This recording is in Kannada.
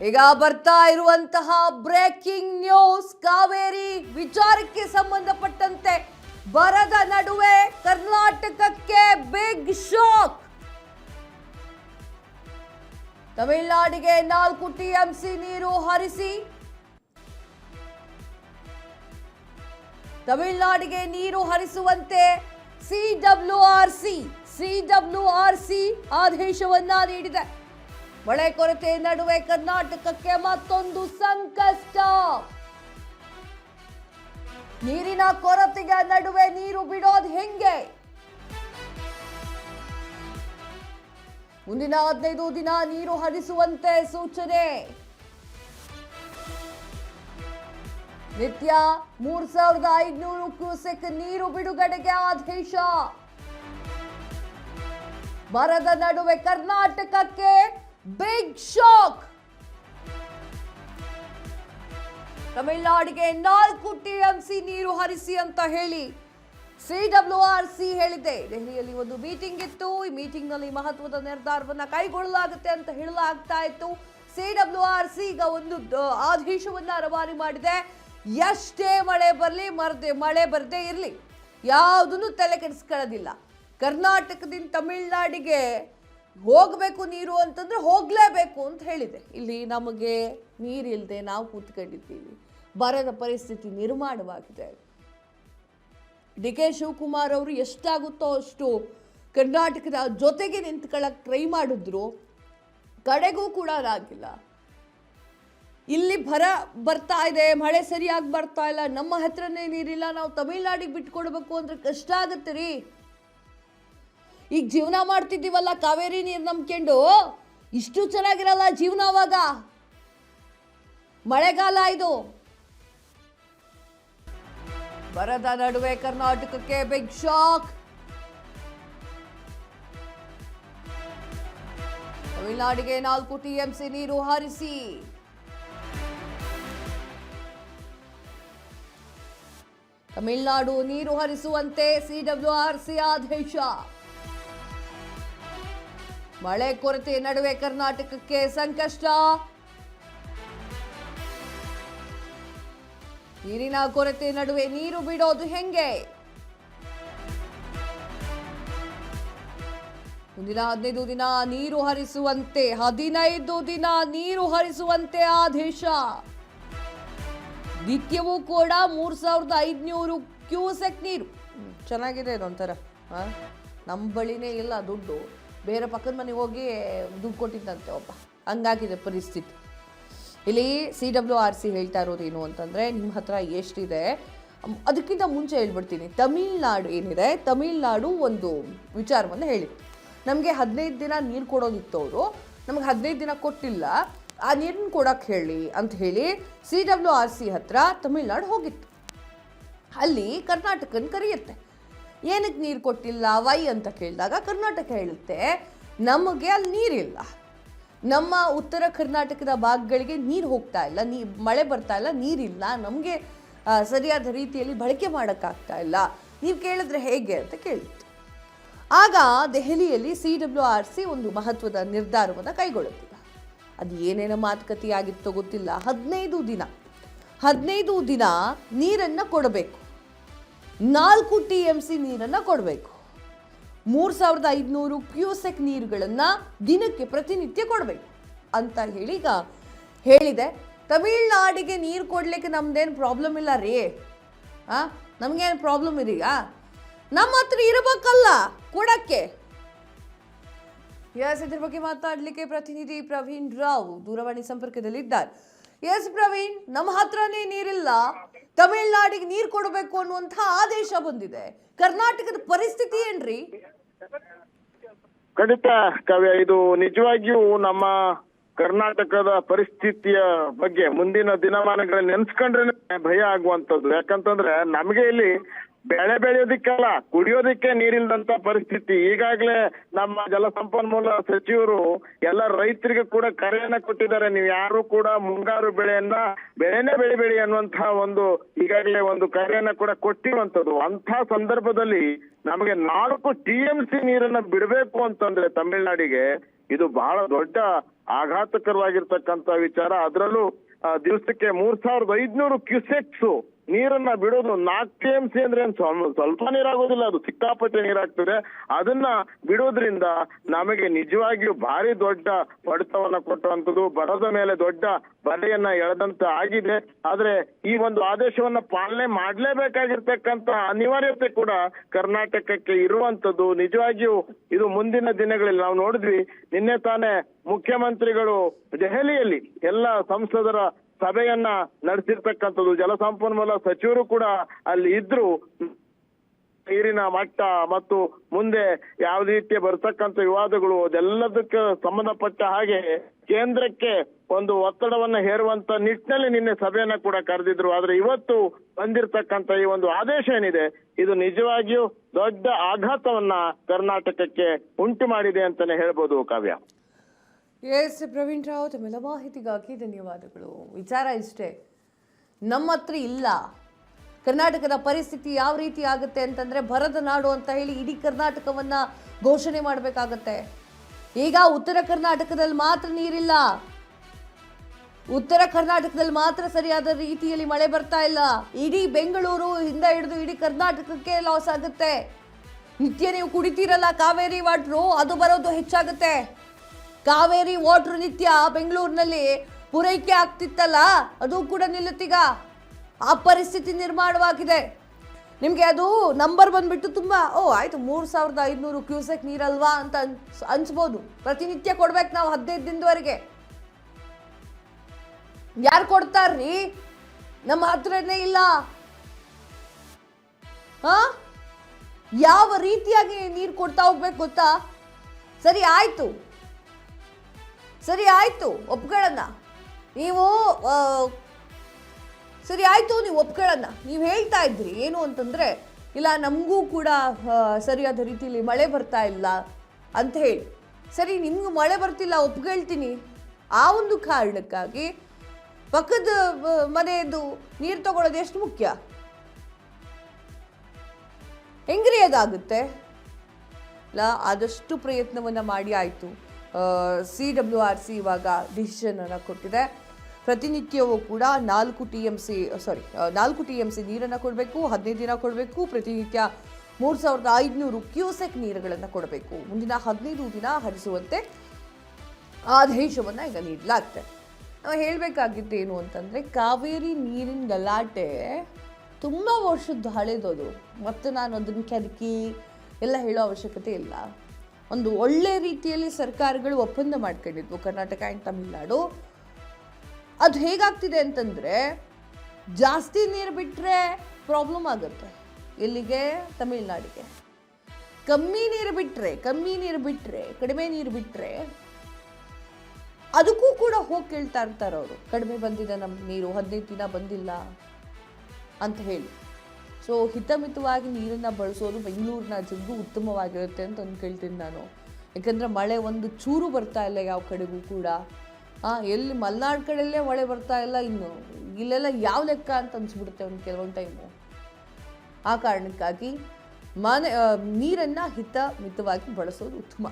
ಈಗ ಬರ್ತಾ ಇರುವಂತಹ ಬ್ರೇಕಿಂಗ್ ನ್ಯೂಸ್, ಕಾವೇರಿ ವಿಚಾರಕ್ಕೆ ಸಂಬಂಧಪಟ್ಟಂತೆ ಬರದ ನಡುವೆ ಕರ್ನಾಟಕಕ್ಕೆ ಬಿಗ್ ಶಾಕ್. ತಮಿಳುನಾಡಿಗೆ 4 ಟಿಎಂಸಿ ನೀರು ಹರಿಸಿ, ತಮಿಳುನಾಡಿಗೆ ನೀರು ಹರಿಸುವಂತೆ ಸಿಡಬ್ಲ್ಯೂಆರ್ಸಿ ಆದೇಶವನ್ನ ನೀಡಿದೆ. ಮಳೆ ಕೊರತೆ ನಡುವೆ ಕರ್ನಾಟಕಕ್ಕೆ ಮತ್ತೊಂದು ಸಂಕಷ್ಟ. ನೀರಿನ ಕೊರತೆಯ ನಡುವೆ ನೀರು ಬಿಡೋದು ಹೆಂಗೆ? ಮುಂದಿನ 15 ದಿನ ನೀರು ಹರಿಸುವಂತೆ ಸೂಚನೆ. ನಿತ್ಯ 3500 ಕ್ಯೂಸೆಕ್ ನೀರು ಬಿಡುಗಡೆಗೆ ಆದೇಶ. ಬರದ ನಡುವೆ ಕರ್ನಾಟಕಕ್ಕೆ ಬಿಗ್ ಶಾಕ್. ತಮಿಳುನಾಡಿಗೆ 4 ಟಿಎಂಸಿ ನೀರು ಹರಿಸಿ ಅಂತ ಹೇಳಿ ಸಿಡಬ್ಲ್ಯೂಆರ್ಸಿ ಹೇಳಿದೆ. ದೆಹಲಿಯಲ್ಲಿ ಒಂದು ಮೀಟಿಂಗ್ ಇತ್ತು. ಈ ಮೀಟಿಂಗ್ ನಲ್ಲಿ ಮಹತ್ವದ ನಿರ್ಧಾರವನ್ನ ಕೈಗೊಳ್ಳಲಾಗುತ್ತೆ ಅಂತ ಹೇಳಲಾಗ್ತಾ ಇತ್ತು. ಸಿಡಬ್ಲ್ಯೂಆರ್ಸಿ ಈಗ ಒಂದು ಆದೇಶವನ್ನ ರವಾನೆ ಮಾಡಿದೆ. ಎಷ್ಟೇ ಮಳೆ ಬರಲಿ, ಮಳೆ ಬರದೇ ಇರಲಿ, ಯಾವುದನ್ನು ತಲೆ ಕೆಡಿಸ್ಕೊಳ್ಳೋದಿಲ್ಲ. ಕರ್ನಾಟಕದಿಂದ ತಮಿಳುನಾಡಿಗೆ ಹೋಗಬೇಕು ನೀರು ಅಂತಂದ್ರೆ ಹೋಗಲೇಬೇಕು ಅಂತ ಹೇಳಿದೆ. ಇಲ್ಲಿ ನಮಗೆ ನೀರಿಲ್ಲದೆ ನಾವು ಕೂತ್ಕೊಂಡಿದ್ದೀವಿ. ಬರದ ಪರಿಸ್ಥಿತಿ ನಿರ್ಮಾಣವಾಗಿದೆ. ಡಿ.ಕೆ. ಶಿವಕುಮಾರ್ ಅವರು ಎಷ್ಟಾಗುತ್ತೋ ಅಷ್ಟು ಕರ್ನಾಟಕದ ಜೊತೆಗೆ ನಿಂತ್ಕೊಳ್ಳೋಕೆ ಟ್ರೈ ಮಾಡಿದ್ರು. ಕಡೆಗೂ ಕೂಡ ಅದಾಗಿಲ್ಲ. ಇಲ್ಲಿ ಬರ್ತಾ ಇದೆ, ಮಳೆ ಸರಿಯಾಗಿ ಬರ್ತಾ ಇಲ್ಲ, ನಮ್ಮ ಹತ್ರನೇ ನೀರಿಲ್ಲ, ನಾವು ತಮಿಳ್ನಾಡಿಗೆ ಬಿಟ್ಕೊಡ್ಬೇಕು ಅಂದ್ರೆ ಕಷ್ಟ ಆಗುತ್ತೆ ರೀ. ಈಗ ಜೀವನ ಮಾಡ್ತಿದ್ದೀವಲ್ಲ ಕಾವೇರಿ ನೀರು ನಂಬ್ಕೊಂಡು, ಇಷ್ಟು ಚೆನ್ನಾಗಿರಲ್ಲ ಜೀವನ. ಅವಾಗ ಮಳೆಗಾಲ ಇದು. ಬರದ ನಡುವೆ ಕರ್ನಾಟಕಕ್ಕೆ ಬಿಗ್ ಶಾಕ್. ತಮಿಳುನಾಡಿಗೆ 4 ಟಿಎಂಸಿ ನೀರು ಹರಿಸಿ. ತಮಿಳುನಾಡು ನೀರು ಹರಿಸುವಂತೆ ಸಿಡಬ್ಲ್ಯೂಆರ್ಸಿ ಆದೇಶ. ಮಳೆ ಕೊರತೆ ನಡುವೆ ಕರ್ನಾಟಕಕ್ಕೆ ಸಂಕಷ್ಟ. ನೀರಿನ ಕೊರತೆ ನಡುವೆ ನೀರು ಬಿಡೋದು ಹೆಂಗೆ? ಮುಂದಿನ 15 ದಿನ ನೀರು ಹರಿಸುವಂತೆ, 15 ದಿನ ನೀರು ಹರಿಸುವಂತೆ ಆದೇಶ. ನಿತ್ಯವೂ ಕೂಡ 3500 ಕ್ಯೂಸೆಕ್ ನೀರು. ಚೆನ್ನಾಗಿದೆ ಇದೊಂಥರ. ನಮ್ಮ ಬಳಿನೇ ಇಲ್ಲ ದುಡ್ಡು, ಬೇರೆ ಪಕ್ಕದ ಮನೆಗೆ ಹೋಗಿ ದುಡ್ಡು ಕೊಟ್ಟಿದ್ದಂತೆ ಒಬ್ಬ. ಹಂಗಾಗಿದೆ ಪರಿಸ್ಥಿತಿ. ಇಲ್ಲಿ ಸಿಡಬ್ಲ್ಯೂಆರ್ಸಿ ಹೇಳ್ತಾ ಇರೋದೇನು ಅಂತಂದರೆ, ನಿಮ್ಮ ಹತ್ರ ಎಷ್ಟಿದೆ ಅದಕ್ಕಿಂತ ಮುಂಚೆ ಹೇಳ್ಬಿಡ್ತೀನಿ. ತಮಿಳ್ನಾಡು ಏನಿದೆ, ತಮಿಳ್ನಾಡು ಒಂದು ವಿಚಾರವನ್ನು ಹೇಳಿತ್ತು. ನಮಗೆ 15 ದಿನ ನೀರು ಕೊಡೋದಿತ್ತು. ಅವರು ನಮಗೆ 15 ದಿನ ಕೊಟ್ಟಿಲ್ಲ, ಆ ನೀರನ್ನು ಕೊಡೋಕ್ಕೆ ಹೇಳಿ ಅಂತ ಹೇಳಿ ಸಿಡಬ್ಲ್ಯೂಆರ್ಸಿ ಹತ್ರ ತಮಿಳ್ನಾಡು ಹೋಗಿತ್ತು. ಅಲ್ಲಿ ಕರ್ನಾಟಕನ ಕರೆಯುತ್ತೆ. ಏನಕ್ಕೆ ನೀರು ಕೊಟ್ಟಿಲ್ಲ ವೈ ಅಂತ ಕೇಳಿದಾಗ ಕರ್ನಾಟಕ ಹೇಳುತ್ತೆ, ನಮಗೆ ಅಲ್ಲಿ ನೀರಿಲ್ಲ, ನಮ್ಮ ಉತ್ತರ ಕರ್ನಾಟಕದ ಭಾಗಗಳಿಗೆ ನೀರು ಹೋಗ್ತಾ ಇಲ್ಲ, ಮಳೆ ಬರ್ತಾ ಇಲ್ಲ, ನೀರಿಲ್ಲ, ನಮಗೆ ಸರಿಯಾದ ರೀತಿಯಲ್ಲಿ ಬಳಕೆ ಮಾಡೋಕ್ಕಾಗ್ತಾ ಇಲ್ಲ, ನೀವು ಕೇಳಿದ್ರೆ ಹೇಗೆ ಅಂತ ಕೇಳಿತ್ತು. ಆಗ ದೆಹಲಿಯಲ್ಲಿ ಸಿಡಬ್ಲ್ಯೂಆರ್ಸಿ ಒಂದು ಮಹತ್ವದ ನಿರ್ಧಾರವನ್ನು ಕೈಗೊಳ್ಳುತ್ತಿಲ್ಲ. ಅದು ಏನೇನೋ ಮಾತುಕತೆ ಆಗಿತ್ತೋ ಗೊತ್ತಿಲ್ಲ. 15 ದಿನ ನೀರನ್ನು ಕೊಡಬೇಕು. 4 ಟಿಎಂಸಿ ನೀರನ್ನು ಕೊಡಬೇಕು. 3500 ಕ್ಯೂಸೆಕ್ ನೀರುಗಳನ್ನು ದಿನಕ್ಕೆ ಪ್ರತಿನಿತ್ಯ ಕೊಡಬೇಕು ಅಂತ ಹೇಳಿ ಈಗ ಹೇಳಿದೆ. ತಮಿಳ್ನಾಡಿಗೆ ನೀರು ಕೊಡ್ಲಿಕ್ಕೆ ನಮ್ದೇನು ಪ್ರಾಬ್ಲಮ್ ಇಲ್ಲ ರೀ. ನಮಗೇನು ಪ್ರಾಬ್ಲಮ್ ಇದೀಗ? ನಮ್ಮ ಹತ್ರ ಇರಬೇಕಲ್ಲ ಕೊಡಕ್ಕೆ. ಇದ್ರ ಬಗ್ಗೆ ಮಾತಾಡಲಿಕ್ಕೆ ಪ್ರತಿನಿಧಿ ಪ್ರವೀಣ್ ರಾವ್ ದೂರವಾಣಿ ಸಂಪರ್ಕದಲ್ಲಿದ್ದಾರೆ. ಪ್ರವೀಣ್, ನಮ್ಮ ಹತ್ರನೇ ನೀರಿಲ್ಲ, ತಮಿಳ್ನಾಡಿಗೆ ನೀರು ಕೊಡಬೇಕು ಅನ್ನುವಂತಹ ಆದೇಶ ಬಂದಿದೆ. ಕರ್ನಾಟಕದ ಪರಿಸ್ಥಿತಿ ಏನ್ರಿ? ಖಂಡಿತ ಕಾವ್ಯ, ಇದು ನಿಜವಾಗಿಯೂ ನಮ್ಮ ಕರ್ನಾಟಕದ ಪರಿಸ್ಥಿತಿಯ ಬಗ್ಗೆ ಮುಂದಿನ ದಿನಮಾನಗಳಲ್ಲಿ ನೆನ್ಸ್ಕೊಂಡ್ರೆ ಭಯ ಆಗುವಂತದ್ದು. ಯಾಕಂತಂದ್ರೆ ನಮಗೆ ಇಲ್ಲಿ ಬೆಳೆ ಬೆಳೆಯೋದಿಕ್ಕಲ್ಲ, ಕುಡಿಯೋದಿಕ್ಕೆ ನೀರಿಲ್ದಂತ ಪರಿಸ್ಥಿತಿ. ಈಗಾಗಲೇ ನಮ್ಮ ಜಲಸಂಪನ್ಮೂಲ ಸಚಿವರು ಎಲ್ಲ ರೈತರಿಗೆ ಕೂಡ ಕರೆಯನ್ನ ಕೊಟ್ಟಿದ್ದಾರೆ. ನೀವು ಯಾರು ಕೂಡ ಮುಂಗಾರು ಬೆಳೆನೇ ಬೆಳಿಬೇಡಿ ಅನ್ನುವಂತಹ ಒಂದು ಈಗಾಗಲೇ ಒಂದು ಕರೆಯನ್ನ ಕೂಡ ಕೊಟ್ಟಿರುವಂತದ್ದು. ಅಂತ ಸಂದರ್ಭದಲ್ಲಿ ನಮಗೆ 4 ಟಿಎಂಸಿ ನೀರನ್ನ ಬಿಡಬೇಕು ಅಂತಂದ್ರೆ ತಮಿಳ್ನಾಡಿಗೆ ಇದು ಬಹಳ ದೊಡ್ಡ ಆಘಾತಕರವಾಗಿರ್ತಕ್ಕಂಥ ವಿಚಾರ. ಅದರಲ್ಲೂ ದಿವಸಕ್ಕೆ 3,500 ಕ್ಯೂಸೆಕ್ಸ್ ನೀರನ್ನ ಬಿಡೋದು. 4 TMC ಅಂದ್ರೆ ಸ್ವಲ್ಪ ನೀರಾಗೋದಿಲ್ಲ, ಅದು ಸಿಕ್ಕಾಪಟ್ಟೆ ನೀರಾಗ್ತದೆ. ಅದನ್ನ ಬಿಡೋದ್ರಿಂದ ನಮಗೆ ನಿಜವಾಗಿಯೂ ಭಾರಿ ದೊಡ್ಡ ಹೊಡೆತವನ್ನ ಕೊಟ್ಟುವಂಥದ್ದು, ಬರದ ಮೇಲೆ ದೊಡ್ಡ ಬಲೆಯನ್ನ ಎಳೆದಂತ ಆಗಿದೆ. ಆದ್ರೆ ಈ ಒಂದು ಆದೇಶವನ್ನ ಪಾಲನೆ ಮಾಡ್ಲೇಬೇಕಾಗಿರ್ತಕ್ಕಂಥ ಅನಿವಾರ್ಯತೆ ಕೂಡ ಕರ್ನಾಟಕಕ್ಕೆ ಇರುವಂತದ್ದು. ನಿಜವಾಗಿಯೂ ಇದು ಮುಂದಿನ ದಿನಗಳಲ್ಲಿ ನಾವು ನೋಡಿದ್ವಿ. ನಿನ್ನೆ ತಾನೇ ಮುಖ್ಯಮಂತ್ರಿಗಳು ದೆಹಲಿಯಲ್ಲಿ ಎಲ್ಲ ಸಂಸದರ ಸಭೆಯನ್ನ ನಡೆಸಿರ್ತಕ್ಕಂಥದ್ದು. ಜಲಸಂಪನ್ಮೂಲ ಸಚಿವರು ಕೂಡ ಅಲ್ಲಿ ಇದ್ರು. ನೀರಿನ ಮಟ್ಟ ಮತ್ತು ಮುಂದೆ ಯಾವ ರೀತಿಯ ಬರ್ತಕ್ಕಂಥ ವಿವಾದಗಳು ಅದೆಲ್ಲದಕ್ಕೆ ಸಂಬಂಧಪಟ್ಟ ಹಾಗೆ ಕೇಂದ್ರಕ್ಕೆ ಒಂದು ಒತ್ತಡವನ್ನ ಹೇರುವಂತ ನಿಟ್ಟಿನಲ್ಲಿ ನಿನ್ನೆ ಸಭೆಯನ್ನ ಕೂಡ ಕರೆದಿದ್ರು. ಆದ್ರೆ ಇವತ್ತು ಬಂದಿರತಕ್ಕಂತ ಈ ಒಂದು ಆದೇಶ ಏನಿದೆ, ಇದು ನಿಜವಾಗಿಯೂ ದೊಡ್ಡ ಆಘಾತವನ್ನ ಕರ್ನಾಟಕಕ್ಕೆ ಉಂಟು ಮಾಡಿದೆ ಅಂತಾನೆ ಹೇಳ್ಬೋದು ಕಾವ್ಯ. ಎಸ್ ಪ್ರವೀಣ್ ರಾವ್, ತಮ್ಮೆಲ್ಲ ಮಾಹಿತಿಗಾಗಿ ಧನ್ಯವಾದಗಳು. ವಿಚಾರ ಇಷ್ಟೇ, ನಮ್ಮ ಹತ್ರ ಇಲ್ಲ. ಕರ್ನಾಟಕದ ಪರಿಸ್ಥಿತಿ ಯಾವ ರೀತಿ ಆಗುತ್ತೆ ಅಂತಂದ್ರೆ ಬರದ ನಾಡು ಅಂತ ಹೇಳಿ ಇಡೀ ಕರ್ನಾಟಕವನ್ನ ಘೋಷಣೆ ಮಾಡಬೇಕಾಗತ್ತೆ. ಈಗ ಉತ್ತರ ಕರ್ನಾಟಕದಲ್ಲಿ ಮಾತ್ರ ನೀರಿಲ್ಲ, ಉತ್ತರ ಕರ್ನಾಟಕದಲ್ಲಿ ಮಾತ್ರ ಸರಿಯಾದ ರೀತಿಯಲ್ಲಿ ಮಳೆ ಬರ್ತಾ ಇಲ್ಲ. ಇಡೀ ಬೆಂಗಳೂರು ಇಂದ ಹಿಡಿದು ಇಡೀ ಕರ್ನಾಟಕಕ್ಕೆ ಲಾಸ್ ಆಗುತ್ತೆ. ನಿತ್ಯ ನೀವು ಕುಡಿತೀರಲ್ಲ ಕಾವೇರಿ ವಾಟ್ರು, ಅದು ಬರೋದು ಹೆಚ್ಚಾಗುತ್ತೆ. ಕಾವೇರಿ ವಾಟರ್ ನಿತ್ಯ ಬೆಂಗಳೂರಿನಲ್ಲಿ ಪೂರೈಕೆ ಆಗ್ತಿತ್ತಲ್ಲ, ಅದು ಕೂಡ ನಿಲ್ಲುತ್ತೀಗ. ಆ ಪರಿಸ್ಥಿತಿ ನಿರ್ಮಾಣವಾಗಿದೆ. ನಿಮಗೆ ಅದು ನಂಬರ್ ಬಂದ್ಬಿಟ್ಟು ತುಂಬ ಆಯ್ತು 3,500 ಕ್ಯೂಸೆಕ್ ನೀರಲ್ವಾ ಅಂತ ಅನ್ಸ್ಬೋದು. ಪ್ರತಿನಿತ್ಯ ಕೊಡ್ಬೇಕು ನಾವು 15 ದಿನದವರೆಗೆ. ಯಾರು ಕೊಡ್ತಾರ್ರಿ? ನಮ್ಮ ಹತ್ರನೇ ಇಲ್ಲ. ಯಾವ ರೀತಿಯಾಗಿ ನೀರು ಕೊಡ್ತಾ ಹೋಗ್ಬೇಕು ಗೊತ್ತಾ? ಸರಿ ಆಯ್ತು ಒಪ್ಕೊಳ್ಳೋಣ, ನೀವು ಸರಿ ಆಯ್ತು, ನೀವು ಒಪ್ಕೊಳ್ಳೋಣ. ನೀವು ಹೇಳ್ತಾ ಇದ್ರಿ ಏನು ಅಂತಂದ್ರೆ, ಇಲ್ಲ ನಮಗೂ ಕೂಡ ಸರಿಯಾದ ರೀತಿಯಲ್ಲಿ ಮಳೆ ಬರ್ತಾ ಇಲ್ಲ ಅಂತ ಹೇಳಿ. ಸರಿ, ನಿಮ್ಗೂ ಮಳೆ ಬರ್ತಿಲ್ಲ ಒಪ್ಕೊಳ್ತೀನಿ. ಆ ಒಂದು ಕಾರಣಕ್ಕಾಗಿ ಪಕ್ಕದ ಮನೆಯದು ನೀರು ತಗೊಳ್ಳೋದು ಎಷ್ಟು ಮುಖ್ಯ? ಹೆಂಗ್ರಿ ಅದಾಗುತ್ತೆ? ಇಲ್ಲ, ಆದಷ್ಟು ಪ್ರಯತ್ನವನ್ನ ಮಾಡಿ ಆಯ್ತು. CWRC ಇವಾಗ ಡಿಸಿಷನ್ ಅನ್ನು ಕೊಟ್ಟಿದೆ. ಪ್ರತಿನಿತ್ಯವೂ ಕೂಡ 4 TMC ನೀರನ್ನು ಕೊಡಬೇಕು, 15 ದಿನ ಕೊಡಬೇಕು. ಪ್ರತಿನಿತ್ಯ 3,500 ಕ್ಯೂಸೆಕ್ ನೀರುಗಳನ್ನು ಕೊಡಬೇಕು. ಮುಂದಿನ 15 ದಿನ ಹರಿಸುವಂತೆ ಆದೇಶವನ್ನು ಈಗ ನೀಡಲಾಗ್ತದೆ. ನಾವು ಹೇಳಬೇಕಾಗಿದ್ದೇನು ಅಂತಂದರೆ, ಕಾವೇರಿ ನೀರಿನ ಗಲಾಟೆ ತುಂಬ ವರ್ಷದ ಹಳೆದದು. ಮತ್ತು ನಾನು ಅದನ್ನು ಕೆದಕಿ ಎಲ್ಲ ಹೇಳೋ ಅವಶ್ಯಕತೆ ಇಲ್ಲ. ಒಂದು ಒಳ್ಳೆ ರೀತಿಯಲ್ಲಿ ಸರ್ಕಾರಗಳು ಒಪ್ಪಂದ ಮಾಡ್ಕೊಂಡಿದ್ವು, ಕರ್ನಾಟಕ ಆ್ಯಂಡ್ ತಮಿಳುನಾಡು. ಅದು ಹೇಗಾಗ್ತಿದೆ ಅಂತಂದರೆ, ಜಾಸ್ತಿ ನೀರು ಬಿಟ್ಟರೆ ಪ್ರಾಬ್ಲಮ್ ಆಗುತ್ತೆ. ಇಲ್ಲಿಗೆ ತಮಿಳುನಾಡಿಗೆ ಕಡಿಮೆ ನೀರು ಬಿಟ್ಟರೆ ಅದಕ್ಕೂ ಕೂಡ ಹೋಗಿ ಕೇಳ್ತಾ ಇರ್ತಾರೆ ಅವರು. ಕಡಿಮೆ ಬಂದಿದೆ ನಮ್ಮ ನೀರು, 15 ದಿನ ಬಂದಿಲ್ಲ ಅಂತ ಹೇಳಿ. ಸೊ ಹಿತಮಿತವಾಗಿ ನೀರನ್ನು ಬಳಸೋದು ಬೆಂಗಳೂರಿನ ಜನರು ಉತ್ತಮವಾಗಿರುತ್ತೆ ಅಂತ ಅಂದ್ಕೊಳ್ತೀನಿ ನಾನು. ಯಾಕಂದರೆ ಮಳೆ ಒಂದು ಚೂರು ಬರ್ತಾ ಇಲ್ಲ ಯಾವ ಕಡೆಗೂ ಕೂಡ. ಎಲ್ಲಿ ಮಲೆನಾಡು ಕಡೆಯಲ್ಲೇ ಮಳೆ ಬರ್ತಾ ಇಲ್ಲ, ಇನ್ನು ಇಲ್ಲೆಲ್ಲ ಯಾವ ಲೆಕ್ಕ ಅಂತ ಅನ್ಸ್ಬಿಡುತ್ತೆ ಒಂದು ಕೆಲವೊಂದು ಟೈಮು. ಆ ಕಾರಣಕ್ಕಾಗಿ ನೀರನ್ನು ಹಿತಮಿತವಾಗಿ ಬಳಸೋದು ಉತ್ತಮ.